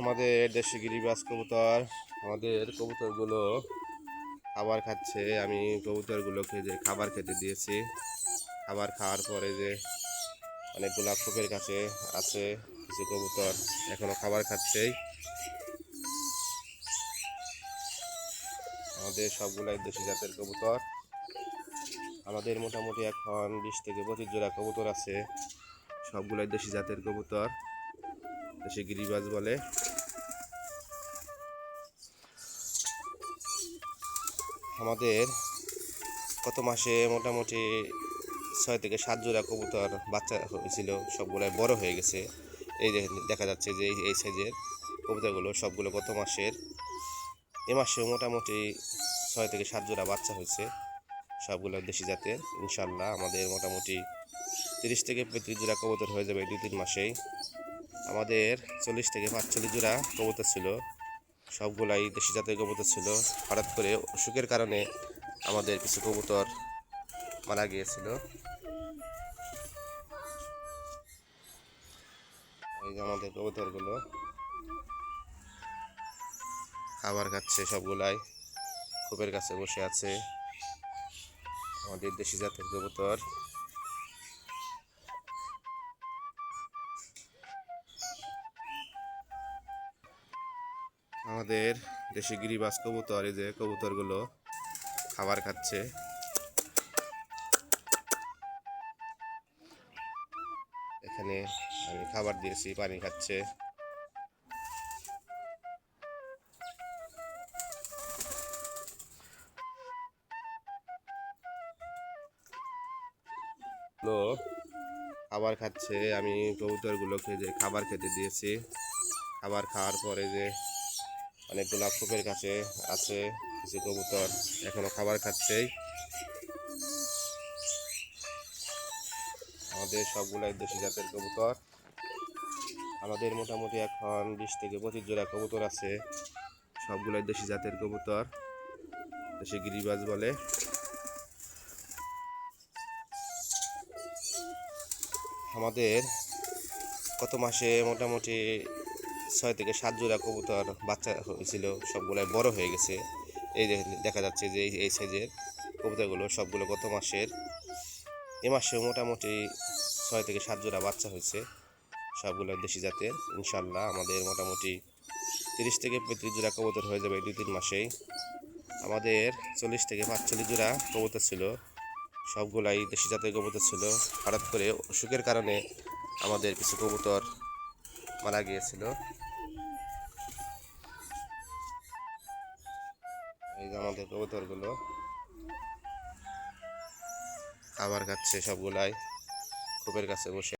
আমাদের দেশি গিরিবাজ কবুতর, আমাদের কবুতরগুলো খাবার খাচ্ছে। আমি কবুতরগুলোকে যে খাবার খেতে দিয়েছি, খাবার খাওয়ার পরে যে অনেকগুলা খোপের কাছে আছে কিছু কবুতর এখনো খাবার খাচ্ছেই। আমাদের সবগুলাই দেশি জাতের কবুতর। আমাদের মোটামুটি এখন 20 থেকে 25 জোড়া কবুতর আছে। সবগুলাই দেশি জাতের কবুতর, দেশি গিরিবাজ বলে। আমাদের গত মাসে মোটামুটি 6 থেকে 7 জোড়া কবুতর বাচ্চা হয়েছিল, সবগুলাই বড় হয়ে গেছে। এই দেখা যাচ্ছে যে এই সাইজের কবুতরগুলো সবগুলো গত মাসের। এ মাসেও মোটামুটি 6 থেকে 7 জোড়া বাচ্চা হয়েছে, সবগুলো দেশি জাতের। ইনশাল্লাহ আমাদের মোটামুটি 30 থেকে 35 জোড়া কবুতর হয়ে যাবে 2-3 মাসেই। আমাদের 40 থেকে 45 জোড়া কবুতর ছিল, সবগুলাই দেশি জাতের কবুতর ছিল। হঠাৎ করে অসুখের কারণে আমাদের কিছু কবুতর মারা গিয়েছিল। এই যে আমাদের কবুতরগুলো খাবার খাচ্ছে, সবগুলাই খোপের কাছে বসে আছে। আমাদের দেশি জাতের কবুতর। আমাদের দেশি গিরিবাজ কবুতর, এই যে কবুতরগুলো খাবার খাচ্ছে। এখানে আমি খাবার দিয়েছি, পানি খাচ্ছে। খাবার খাচ্ছে। আমি কবুতরগুলোকে যে খাবার খেতে দিয়েছি, খাবার খাওয়ার পরে যে অনেকগুলা খোপের কাছে আছে কিছু কবুতর এখনো খাবার খাচ্ছেই। আমাদের সবগুলাই দেশি জাতের কবুতর। আমাদের মোটামুটি এখন 20 থেকে 25 জোড়া কবুতর আছে, সবগুলাই দেশি জাতের কবুতর, দেশি গিরিবাজ বলে। আমাদের গত মাসে মোটামুটি 6 থেকে 7 জোড়া কবুতর বাচ্চা হয়েছিল, সবগুলাই বড় হয়ে গেছে। এই দেখা যাচ্ছে যে এই সাইজের কবুতরগুলো সবগুলো গত মাসের। এ মাসেও মোটামুটি 6 থেকে 7 জোড়া বাচ্চা হয়েছে, সবগুলো দেশি জাতের। ইনশাল্লাহ আমাদের মোটামুটি 30 থেকে 35 জোড়া কবুতর হয়ে যাবে 2-3 মাসেই। আমাদের 40 থেকে 45 জোড়া কবুতর ছিল, সবগুলাই দেশি জাতের কবুতর ছিল। হঠাৎ করে অসুখের কারণে আমাদের কিছু কবুতর মারা গিয়েছিল। এই যে আমাদের কবুতরগুলো খাবার খাচ্ছে, সবগুলাই খোপের কাছে বসে।